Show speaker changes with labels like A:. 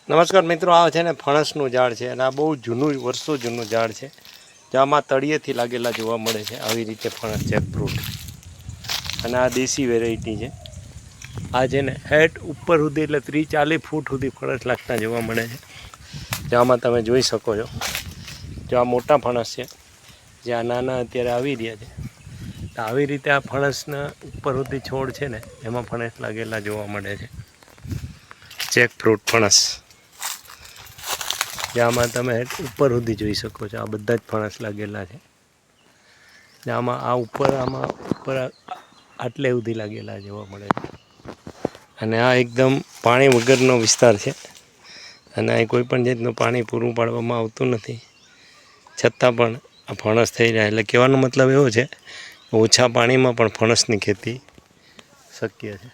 A: નમસ્કાર મિત્રો, આ છે ને ફણસનું ઝાડ છે અને આ બહુ જૂનું વર્ષો જૂનું ઝાડ છે જેમાં તળિયેથી લાગેલા જોવા મળે છે. આવી રીતે ફણસ છે ફ્રૂટ, અને આ દેશી વેરાયટી છે. આ છે ને હેઠ ઉપર સુધી એટલે 30-40 ફૂટ સુધી ફણસ લાગતા જોવા મળે છે. જેમાં તમે જોઈ શકો છો, જો આ મોટા ફણસ છે, જે આ નાના અત્યારે આવી રહ્યા છે. તો આવી રીતે આ ફણસના ઉપર સુધી છોડ છે ને એમાં ફણસ લાગેલા જોવા મળે છે. ચેક ફ્રૂટ ફણસ, આમાં તમે ઉપર સુધી જોઈ શકો છો. આ બધા જ ફણસ લાગેલા છે. આમાં આ ઉપર આટલે સુધી લાગેલા જોવા મળે છે. અને આ એકદમ પાણી વગરનો વિસ્તાર છે, અને અહીં કોઈ પણ જાતનું પાણી પૂરું પાડવામાં આવતું નથી. છતાં પણ આ ફણસ થઈ રહ્યા. એટલે કહેવાનો મતલબ એવો છે, ઓછા પાણીમાં પણ ફણસની ખેતી શક્ય છે.